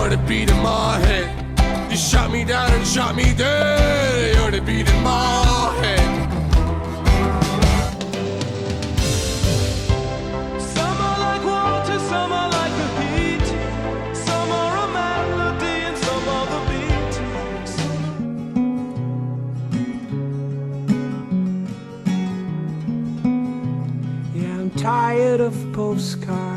You're the beat in my head. You shot me down and shot me dead. You're the beat in my head. Some are like water, some are like the heat. Some are a melody and some are the beat. Yeah, I'm tired of postcards